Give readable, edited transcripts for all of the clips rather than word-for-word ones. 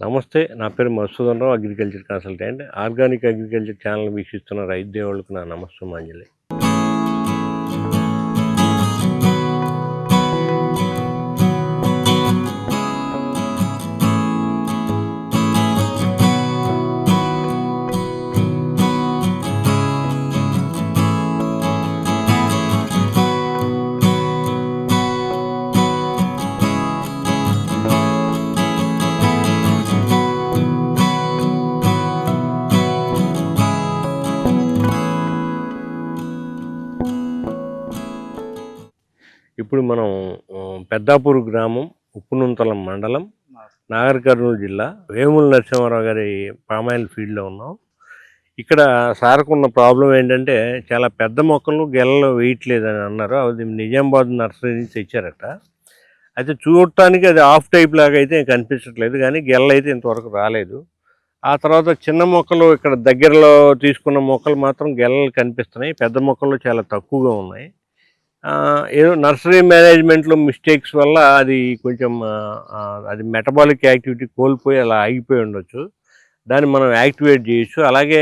నమస్తే. నా పేరు Madhusudan Rao, agriculture consultant. Organic agriculture channel వీక్షిస్తున్న రైతు దేవుళ్ళకు నా నమస్సుమాంజలి. ఇప్పుడు మనం పెద్దాపూర్ గ్రామం, ఉప్పునుంతలం మండలం, నాగర్ కర్నూలు జిల్లా, వేముల నరసింహారావు గారి పామాయిల్ ఫీల్డ్లో ఉన్నాం. ఇక్కడ సార్కున్న ప్రాబ్లం ఏంటంటే చాలా పెద్ద మొక్కలు గెలలో వేయట్లేదని అన్నారు. అది నిజామాబాద్ నర్సరీ నుంచి తెచ్చారట. అయితే చూడటానికి అది ఆఫ్ టైప్ లాగా అయితే కనిపించట్లేదు, కానీ గెల్ల అయితే ఇంతవరకు రాలేదు. ఆ తర్వాత చిన్న మొక్కలు ఇక్కడ దగ్గరలో తీసుకున్న మొక్కలు మాత్రం గెల్లలు కనిపిస్తున్నాయి. పెద్ద మొక్కలు చాలా తక్కువగా ఉన్నాయి. ఏదో నర్సరీ మేనేజ్మెంట్లో మిస్టేక్స్ వల్ల అది కొంచెం అది మెటబాలిక్ యాక్టివిటీ కోల్పోయి అలా ఆగిపోయి ఉండొచ్చు. దాన్ని మనం యాక్టివేట్ చేయొచ్చు. అలాగే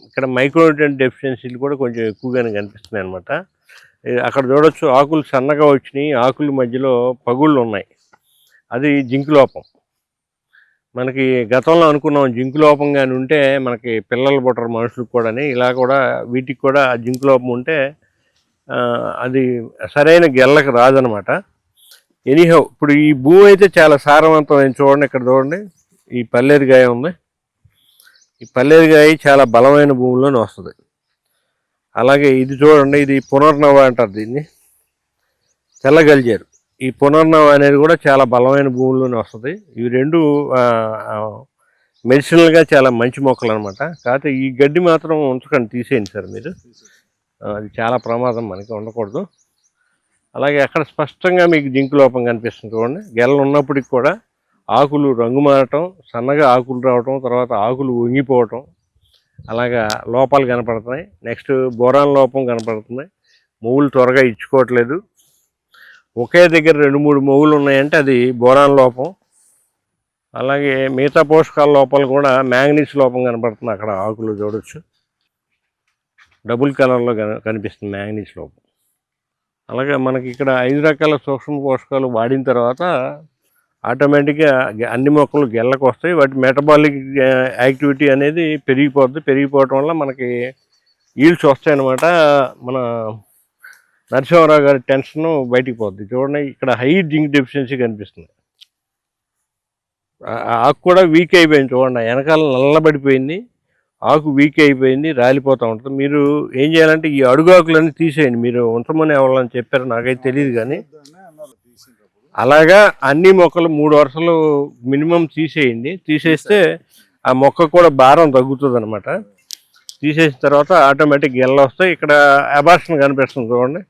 ఇక్కడ మైక్రోన్యూట్రియంట్ డెఫిషియన్సీలు కూడా కొంచెం ఎక్కువగానే కనిపిస్తున్నాయి అనమాట. అక్కడ చూడొచ్చు, ఆకులు సన్నగా వచ్చినాయి, ఆకుల మధ్యలో పగుళ్ళు ఉన్నాయి. అది జింక్ లోపం. మనకి గతంలో అనుకున్నాం జింక్ లోపం కానీ ఉంటే మనకి పిల్లలు పుట్టరు మనుషులకు కూడా, ఇలా కూడా వీటికి కూడా జింక్ లోపం ఉంటే అది సరైన గెల్లకి రాదనమాట. ఎనీహౌ ఇప్పుడు ఈ భూమి అయితే చాలా సారవంతమైన. చూడండి, ఇక్కడ చూడండి, ఈ పల్లేరుగాయ ఉంది. ఈ పల్లేరుగాయ చాలా బలమైన భూమిలోనే వస్తుంది. అలాగే ఇది చూడండి, ఇది పునర్నవ అంటారు దీన్ని, తెల్లగలిజారు. ఈ పునర్నవ అనేది కూడా చాలా బలమైన భూమిలోనే వస్తుంది. ఇవి రెండు మెడిసినల్గా చాలా మంచి మొక్కలు అనమాట. కాకపోతే ఈ గడ్డి మాత్రం ఉంచకండి, తీసేయండి సార్ మీరు. అది చాలా ప్రమాదం, మనకి ఉండకూడదు. అలాగే అక్కడ స్పష్టంగా మీకు జింక్ లోపం కనిపిస్తుంది. చూడండి, గెలలు ఉన్నప్పటికి కూడా ఆకులు రంగు మారటం, సన్నగా ఆకులు రావటం, తర్వాత ఆకులు వంగిపోవటం, అలాగా లోపాలు కనపడుతున్నాయి. నెక్స్ట్ బోరాన్ లోపం కనపడుతుంది. మొవ్వులు త్వరగా ఇచ్చుకోవట్లేదు. ఒకే దగ్గర 2-3 మొవ్వులు ఉన్నాయంటే అది బోరాన్ లోపం. అలాగే మిగతా పోషకాల లోపాలు కూడా మ్యాంగనీస్ లోపం కనపడుతుంది. అక్కడ ఆకులు చూడొచ్చు, డబుల్ కలర్లో కనిపిస్తుంది మ్యాంగనీస్ లోపం. అలాగే మనకి ఇక్కడ 5 రకాల సూక్ష్మ పోషకాలు వాడిన తర్వాత ఆటోమేటిక్గా అన్ని మొక్కలు గెల్లకు వస్తాయి. వాటి మెటబాలిక్ యాక్టివిటీ అనేది పెరిగిపోవటం వల్ల మనకి ఈల్డ్స్ వస్తాయి అన్నమాట. మన నరసింహారావు గారి టెన్షన్ బయటికి పోద్ది. చూడండి, ఇక్కడ హై జింక్ డెఫిషియన్సీ కనిపిస్తుంది. ఆకు కూడా వీక్ అయిపోయింది. చూడండి, వెనకాల నల్లబడిపోయింది, ఆకు వీక్ అయిపోయింది, రాలిపోతూ ఉంటుంది. మీరు ఏం చేయాలంటే ఈ అడుగాకులన్నీ తీసేయండి. మీరు ఉంచమని ఎవరని చెప్పారు నాకైతే తెలియదు, కానీ అలాగా అన్ని మొక్కలు 3 వరుసలు మినిమం తీసేయండి. తీసేస్తే ఆ మొక్క కూడా భారం తగ్గుతుంది అనమాట. తీసేసిన తర్వాత ఆటోమేటిక్ గెల్ల వస్తాయి. ఇక్కడ అబార్షన్ కనిపిస్తుంది. చూడండి,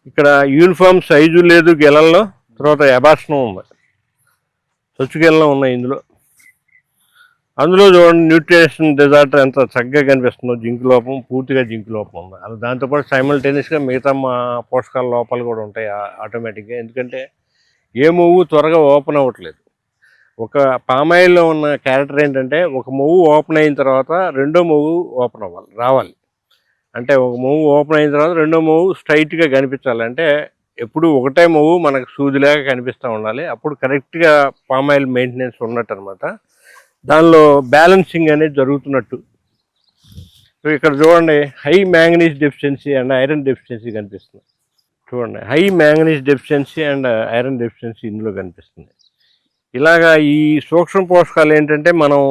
ఇక్కడ యూనిఫామ్ సైజు లేదు గెలల్లో, తర్వాత అబార్షన్ ఉంది, సొచ్చుగెల్లం ఉన్నాయి ఇందులో. అందులో చూడండి, న్యూట్రిషన్ డిజార్డర్ ఎంత చక్కగా కనిపిస్తుందో. జింక్ లోపం, పూర్తిగా జింక్ లోపం ఉంది. అది దాంతోపాటు సైమల్టేనియస్గా మిగతా పోషకాల లోపాలు కూడా ఉంటాయి ఆటోమేటిక్గా. ఎందుకంటే ఏ మొవ్వు త్వరగా ఓపెన్ అవ్వట్లేదు. ఒక పామాయిల్లో ఉన్న క్యారెక్టర్ ఏంటంటే, ఒక మొవ్వు ఓపెన్ అయిన తర్వాత రెండో మొవ్వు ఓపెన్ రావాలి. అంటే ఒక మొవ్వు ఓపెన్ అయిన తర్వాత రెండో మొవ్వు స్ట్రైట్గా కనిపించాలి. అంటే ఎప్పుడు ఒకటే మొవ్వు మనకు సూదిలాగా కనిపిస్తూ ఉండాలి. అప్పుడు కరెక్ట్గా పామాయిల్ మెయింటెనెన్స్ ఉన్నట్టు అనమాట. దానిలో బ్యాలెన్సింగ్ అనేది జరుగుతున్నట్టు. ఇక్కడ చూడండి, high manganese deficiency and iron deficiency కనిపిస్తుంది. చూడండి, high manganese deficiency and iron deficiency ఇందులో కనిపిస్తుంది. ఇలాగా ఈ సూక్ష్మ పోషకాలు ఏంటంటే, మనం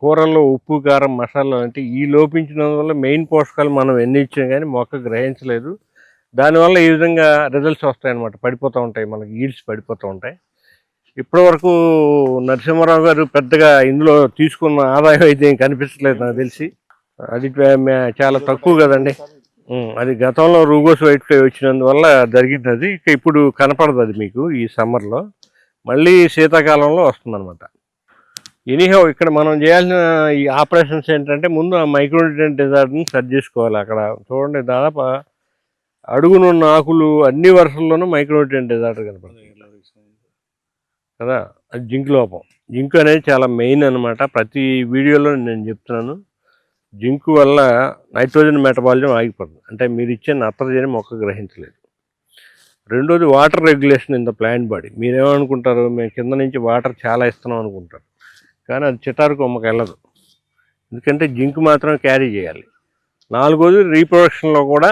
కూరల్లో ఉప్పు, కారం, మసాలా అంటే ఈ లోపించినందువల్ల మెయిన్ పోషకాలు మనం ఎన్ని ఇచ్చాం కానీ మొక్క గ్రహించలేదు. దానివల్ల ఈ విధంగా రిజల్ట్స్ వస్తాయన్నమాట. పడిపోతూ ఉంటాయి, మనకి ఈల్డ్స్ పడిపోతూ ఉంటాయి. ఇప్పటివరకు నరసింహారావు గారు పెద్దగా ఇందులో తీసుకున్న ఆదాయం అయితే ఏం కనిపించలేదు నాకు తెలిసి. అది చాలా తక్కువ కదండి. అది గతంలో రూగోస్ వైట్ ఫ్లై వచ్చినందువల్ల జరిగింది. అది ఇప్పుడు కనపడదు అది మీకు ఈ సమ్మర్లో. మళ్ళీ శీతాకాలంలో వస్తుందన్నమాట. ఎనీహౌ ఇక్కడ మనం చేయాల్సిన ఈ ఆపరేషన్స్ ఏంటంటే, ముందు ఆ మైక్రోన్యూట్రియంట్ డిజార్డర్ని సరి చేసుకోవాలి. అక్కడ చూడండి, దాదాపు అడుగునున్న ఆకులు అన్ని వరుసల్లోనూ మైక్రోన్యూట్రియంట్ డిజార్డర్ కనపడుతుంది కదా. అది జింక్ లోపం. జింక్ అనేది చాలా మెయిన్ అనమాట. ప్రతి వీడియోలో నేను చెప్తున్నాను. జింక్ వల్ల నైట్రోజన్ మెటబాలిజం ఆగిపోతుంది. అంటే మీరు ఇచ్చే నత్రజని మొక్క గ్రహించలేదు. రెండోది water regulation in the plant body. మీరేమనుకుంటారు, మేము కింద నుంచి వాటర్ చాలా ఇస్తున్నాం అనుకుంటారు, కానీ అది చిటారు కొమ్మకి వెళ్ళదు. ఎందుకంటే జింక్ మాత్రం క్యారీ చేయాలి. నాలుగోది రీప్రొడక్షన్లో కూడా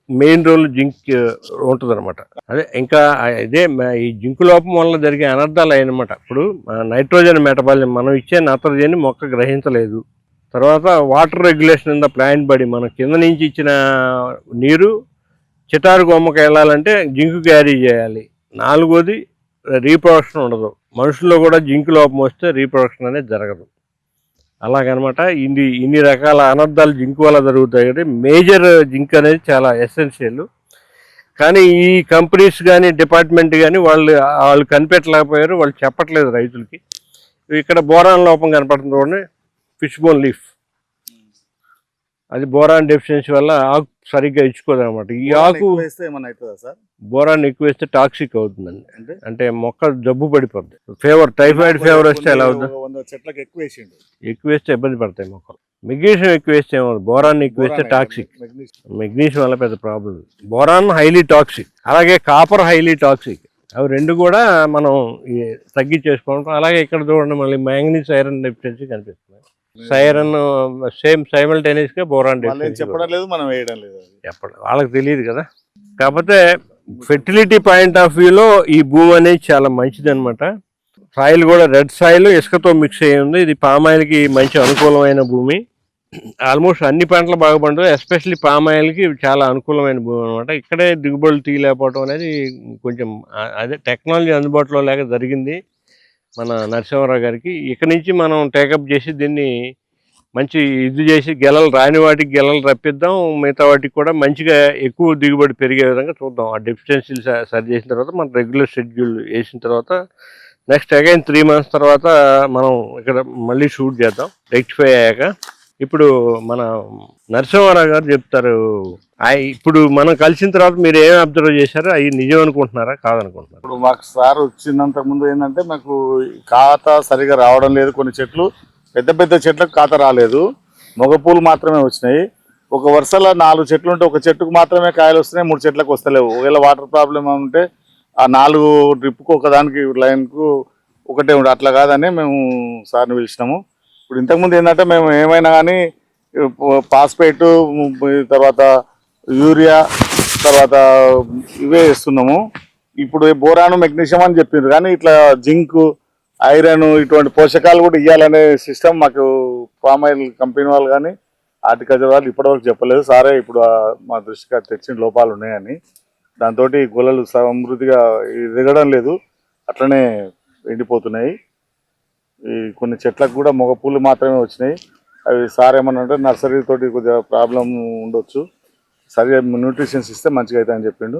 మెయిన్ రోల్ జింక్ ఉంటుంది అనమాట. అదే ఇంకా ఇదే ఈ జింక్ లోపం వల్ల జరిగే అనర్థాలు అన్నమాట. ఇప్పుడు నైట్రోజన్ మెటబాలిజం, మనం ఇచ్చే నత్రజని మొక్క గ్రహించలేదు. తర్వాత water regulation in the plant body, మన కింద నుంచి ఇచ్చిన నీరు చిటారు కొమ్మకి వెళ్ళాలంటే జింక్ క్యారీ చేయాలి. నాలుగోది రీప్రొడక్షన్ ఉండదు. మనుషుల్లో కూడా జింక్ లోపం వస్తే రీప్రొడక్షన్ అనేది జరగదు. అలాగనమాట. ఇన్ని రకాల అనర్థాలు జింక్ వల్ల జరుగుతాయి. కాబట్టి మేజర్ జింక్ అనేది చాలా ఎసెన్షియల్. కానీ ఈ కంపెనీస్ కానీ డిపార్ట్మెంట్ కానీ వాళ్ళు కనిపెట్టలేకపోయారు, వాళ్ళు చెప్పట్లేదు రైతులకి. ఇక్కడ బోరాన్ లోపం కనపడుతుంది చూడండి, ఫిష్ బోన్ లీఫ్. అది బోరాన్ డెఫిషియన్సీ వల్ల ఆకు సరిగ్గా ఇచ్చుకోదు అనమాట. ఈ ఆకు బోరాన్ ఎక్కువ వేస్తే టాక్సిక్ అవుతుందండి. అంటే మొక్క జబ్బు పడిపోద్ది. టైఫాయిడ్ ఫీవర్ వస్తే ఎలా అవుతుంది? ఎక్కువ వేస్తే ఇబ్బంది పడతాయి మొక్కలు. మెగ్నీషియం ఎక్కువ వేస్తే ఏమవుతుంది? బోరాన్ ఎక్కువ వేస్తే టాక్సిక్. మెగ్నీషియం వల్ల పెద్ద ప్రాబ్లం. బోరాన్ హైలీ టాక్సిక్, అలాగే కాపర్ హైలీ టాక్సిక్. అవి రెండు కూడా మనం తగ్గించేసుకోవడం. అలాగే ఇక్కడ చూడండి, మళ్ళీ మ్యాంగనీస్ ఐరన్ డెఫిషియన్సీ కనిపిస్తుంది. సైరన్ సేమ్ సైమల్టేనియస్ గా బోరాన్ చెప్పడం లేదు, మనం వేయడం లేదు. చెప్పడం వాళ్ళకి తెలియదు కదా. కాకపోతే ఫెర్టిలిటీ పాయింట్ ఆఫ్ వ్యూలో ఈ భూమి అనేది చాలా మంచిది అనమాట. సాయిల్ కూడా రెడ్ సాయిల్ ఇసుకతో మిక్స్ అయ్యి ఉంది. ఇది పామాయిల్కి మంచి అనుకూలమైన భూమి. ఆల్మోస్ట్ అన్ని పంటలు బాగా పండుతాయి, ఎస్పెషల్లీ పామాయిల్కి చాలా అనుకూలమైన భూమి అనమాట. ఇక్కడే దిగుబడులు తీయలేకపోవడం అనేది కొంచెం అదే టెక్నాలజీ అందుబాటులో లేక జరిగింది మన నరసింహారావు గారికి. ఇక్కడి నుంచి మనం టేకప్ చేసి దీన్ని మంచి ఇది చేసి గెలలు రాని వాటికి గెలలు రప్పిద్దాం, మిగతా వాటికి కూడా మంచిగా ఎక్కువ దిగుబడి పెరిగే విధంగా చూద్దాం. ఆ డెఫిషియన్సీలు సరి చేసిన తర్వాత మనం రెగ్యులర్ షెడ్యూల్ వేసిన తర్వాత నెక్స్ట్ అగైన్ 3 months తర్వాత మనం ఇక్కడ మళ్ళీ షూట్ చేద్దాం రెక్టిఫై అయ్యాక. ఇప్పుడు మన నరసింహారావు గారు చెప్తారు. ఇప్పుడు మనం కలిసిన తర్వాత మీరు ఏం అబ్జర్వ్ చేశారు? అవి నిజం అనుకుంటున్నారా, కాదనుకుంటున్నారా? ఇప్పుడు మాకు సార్ వచ్చినంత ముందు ఏంటంటే మాకు ఖాతా సరిగా రావడం లేదు. కొన్ని చెట్లు పెద్ద పెద్ద చెట్లకు ఖాతా రాలేదు, మగ పూలు మాత్రమే వచ్చినాయి. ఒక వరుసలో 4 చెట్లు ఉంటే ఒక చెట్టుకు మాత్రమే కాయలు వస్తున్నాయి, 3 చెట్లకు వస్తలేవు. ఒకవేళ వాటర్ ప్రాబ్లం ఉంటే ఆ 4 డ్రిప్కు ఒకదానికి లైన్కు ఒకటే ఉండే, అట్లా కాదని మేము సార్ని పిలిచినాము. ఇప్పుడు ఇంతకుముందు ఏంటంటే మేము ఏమైనా కానీ ఫాస్ఫేట్, తర్వాత యూరియా, తర్వాత ఇవే వేస్తున్నాము. ఇప్పుడు బోరాను మెగ్నీషియం అని చెప్పిండ్రు, కానీ ఇట్లా జింకు, ఐరన్ ఇటువంటి పోషకాలు కూడా ఇవ్వాలనే సిస్టమ్ మాకు పామాయిల్ కంపెనీ వాళ్ళు కానీ హార్టికల్చర్ వాళ్ళు ఇప్పటివరకు చెప్పలేదు. సారే ఇప్పుడు మా దృష్టికి తెచ్చిన లోపాలు ఉన్నాయని. దాంతో గొల్లలు సమృద్ధిగా ఎదగడం లేదు, అట్లనే ఎండిపోతున్నాయి. ఈ కొన్ని చెట్లకు కూడా మగ పూలు మాత్రమే వచ్చినాయి. అవి సార్ ఏమన్నా అంటే నర్సరీ తోటి కొద్దిగా ప్రాబ్లం ఉండొచ్చు, సరిగా న్యూట్రిషన్స్ ఇస్తే మంచిగా అవుతాయి అని చెప్పిండు.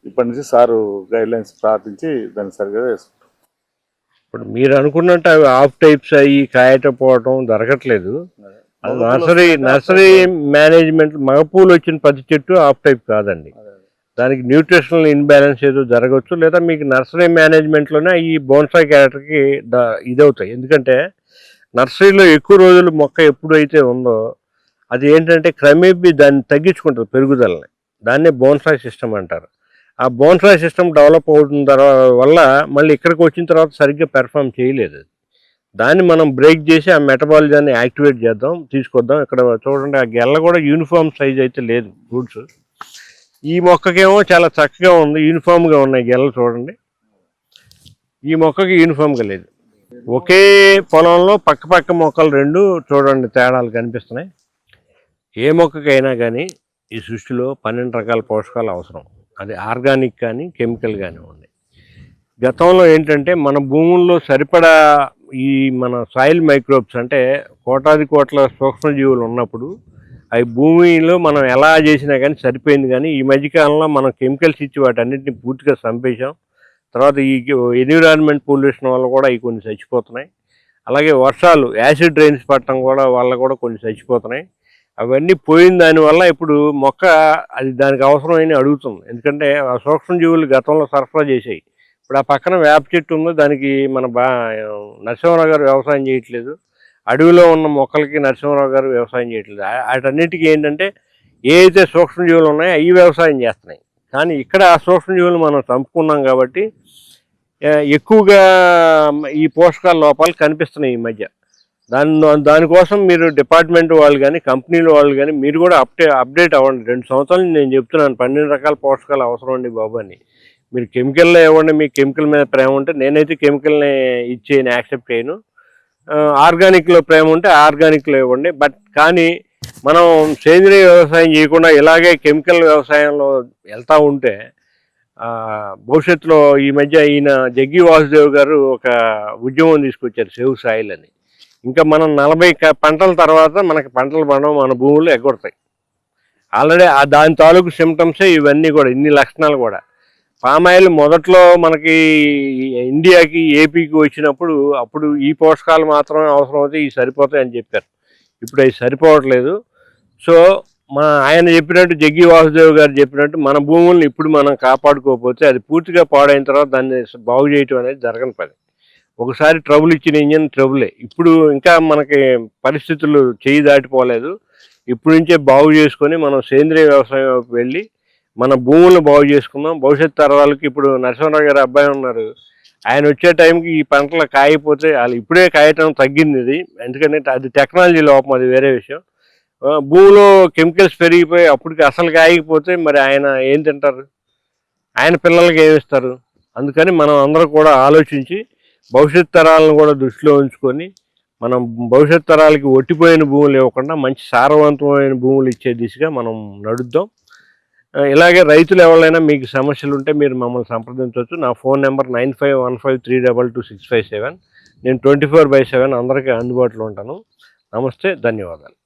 ఇప్పటి నుంచి సారు గైడ్లైన్స్ ప్రార్థించి దాన్ని సరిగా వేసుకుంటాం. ఇప్పుడు మీరు అనుకున్నట్టు అవి ఆఫ్ టైప్స్ అయ్యి కాయటపోవటం జరగట్లేదు. నర్సరీ మేనేజ్మెంట్ మగపూలు వచ్చిన ప్రతి చెట్టు ఆఫ్ టైప్ కాదండి. దానికి న్యూట్రిషనల్ ఇన్బ్యాలెన్స్ ఏదో జరగవచ్చు, లేదా మీకు నర్సరీ మేనేజ్మెంట్లోనే ఈ బోన్సాయ్ క్యారెక్టర్కి ఇదవుతాయి. ఎందుకంటే నర్సరీలో ఎక్కువ రోజులు మొక్క ఎప్పుడైతే ఉందో అది ఏంటంటే క్రమేపీ దాన్ని తగ్గించుకుంటుంది పెరుగుదలని. దాన్నే బోన్సాయ్ సిస్టమ్ అంటారు. ఆ బోన్సాయ్ సిస్టమ్ డెవలప్ అవుతున్న తర్వాత వల్ల మళ్ళీ ఇక్కడికి వచ్చిన తర్వాత సరిగ్గా పెర్ఫామ్ చేయలేదు. దాన్ని మనం బ్రేక్ చేసి ఆ మెటబాలిజాన్ని యాక్టివేట్ చేద్దాం, తీసుకొద్దాం. ఇక్కడ చూడండి, ఆ గెల్ల కూడా యూనిఫామ్ సైజ్ అయితే లేదు ఫ్రూట్స్. ఈ మొక్కకేమో చాలా చక్కగా ఉంది, యూనిఫామ్గా ఉన్నాయి గెలలు చూడండి. ఈ మొక్కకి యూనిఫామ్గా లేదు. ఒకే పొలంలో పక్క మొక్కలు రెండు చూడండి తేడాలు కనిపిస్తున్నాయి. ఏ మొక్కకైనా కానీ ఈ సృష్టిలో 12 రకాల పోషకాలు అవసరం. అది ఆర్గానిక్ కానీ కెమికల్ కానీ ఉంది. గతంలో ఏంటంటే మన భూముల్లో సరిపడా ఈ మన సాయిల్ మైక్రోబ్స్ అంటే కోట్ల సూక్ష్మజీవులు ఉన్నప్పుడు అవి భూమిలో మనం ఎలా చేసినా కానీ సరిపోయింది. కానీ ఈ మధ్యకాలంలో మనం కెమికల్స్ ఇచ్చి వాటన్నిటిని పూర్తిగా చంపేశాం. తర్వాత ఈ ఎన్విరాన్మెంట్ పొల్యూషన్ వల్ల కూడా అవి కొన్ని చచ్చిపోతున్నాయి. అలాగే వర్షాలు యాసిడ్ రైన్స్ పట్టడం వల్ల కూడా కొన్ని చచ్చిపోతున్నాయి. అవన్నీ పోయిన దానివల్ల ఇప్పుడు మొక్క అది దానికి అవసరమైన అడుగుతుంది. ఎందుకంటే ఆ సూక్ష్మజీవులు గతంలో సరఫరా చేసాయి, ఇప్పుడు ఆ పక్కన వేప చెట్టు ఉందో దానికి మన నరసింహారావు గారు వ్యవసాయం చేయట్లేదు, అడవిలో ఉన్న మొక్కలకి నరసింహారావు గారు వ్యవసాయం చేయట్లేదు. వాటన్నిటికీ ఏంటంటే ఏ అయితే సూక్ష్మజీవులు ఉన్నాయో అవి వ్యవసాయం చేస్తున్నాయి. కానీ ఇక్కడ ఆ సూక్ష్మజీవులు మనం చంపుకున్నాం కాబట్టి ఎక్కువగా ఈ పోషకాల లోపాలు కనిపిస్తున్నాయి ఈ మధ్య. దానికోసం మీరు డిపార్ట్మెంట్ వాళ్ళు కానీ కంపెనీల వాళ్ళు కానీ మీరు కూడా అప్డేట్ అవ్వండి. 2 సంవత్సరాలు నేను చెప్తున్నాను 12 రకాల పోషకాలు అవసరం అండి బాబు అని. మీరు కెమికల్లో ఇవ్వండి, మీకు కెమికల్ మీద ప్రేమ ఉంటే. నేనైతే కెమికల్ని ఇచ్చేయను, యాక్సెప్ట్ చేయను. ఆర్గానిక్లో ప్రేమ ఉంటే ఆర్గానిక్లో ఇవ్వండి. కానీ మనం సేంద్రియ వ్యవసాయం చేయకుండా ఇలాగే కెమికల్ వ్యవసాయంలో వెళ్తూ ఉంటే భవిష్యత్తులో ఈ మధ్య ఈయన జగ్గి వాసుదేవ్ గారు ఒక ఉద్యమం తీసుకొచ్చారు, సేవ్ సాయిల్ అని. ఇంకా మనం 40 పంటల తర్వాత మనకి పంటలు పండడం, మన భూములు ఎగ్గొడతాయి. ఆల్రెడీ దాని తాలూకు సిమ్టమ్సే ఇవన్నీ కూడా, ఇన్ని లక్షణాలు కూడా. పామాయిల్ మొదట్లో మనకి ఇండియాకి ఏపీకి వచ్చినప్పుడు అప్పుడు ఈ పోషకాలు మాత్రమే అవసరం అవుతాయి, ఇవి సరిపోతాయి అని చెప్పారు. ఇప్పుడు అవి సరిపోవట్లేదు. సో ఆయన చెప్పినట్టు, జగ్గి వాసుదేవ్ గారు చెప్పినట్టు, మన భూముల్ని ఇప్పుడు మనం కాపాడుకోకపోతే అది పూర్తిగా పాడైన తర్వాత దాన్ని బాగు చేయటం అనేది జరగని పని. ఒకసారి ట్రబుల్ ఇచ్చిన ఇంజన్ ట్రబులే. ఇప్పుడు ఇంకా మనకి పరిస్థితులు చేయి దాటిపోలేదు. ఇప్పుడు నుంచే బాగు చేసుకొని మనం సేంద్రియ వ్యవసాయం వెళ్ళి మన భూములను బాగు చేసుకుందాం. భవిష్యత్ తరాలకి, ఇప్పుడు నరసింహారావు గారి అబ్బాయి ఉన్నారు, ఆయన వచ్చే టైంకి ఈ పంటలు కాయపోతే, వాళ్ళు ఇప్పుడే కాయటం తగ్గింది ఇది, ఎందుకంటే అది టెక్నాలజీ లోపం, అది వేరే విషయం. భూమిలో కెమికల్స్ పెరిగిపోయి అప్పటికి అసలు కాయకపోతే మరి ఆయన ఏం తింటారు, ఆయన పిల్లలకి ఏమిస్తారు? అందుకని మనం అందరూ కూడా ఆలోచించి భవిష్యత్ తరాలను కూడా దృష్టిలో ఉంచుకొని మనం భవిష్యత్ తరాలకి ఒట్టిపోయిన భూములు ఇవ్వకుండా మంచి సారవంతమైన భూములు ఇచ్చే దిశగా మనం నడుద్దాం. ఇలాగే రైతులు ఎవరైనా మీకు సమస్యలు ఉంటే మీరు మమ్మల్ని సంప్రదించవచ్చు. నా ఫోన్ నెంబర్ 9515322657. నేను 24/7 అందరికీ అందుబాటులో ఉంటాను. నమస్తే, ధన్యవాదాలు.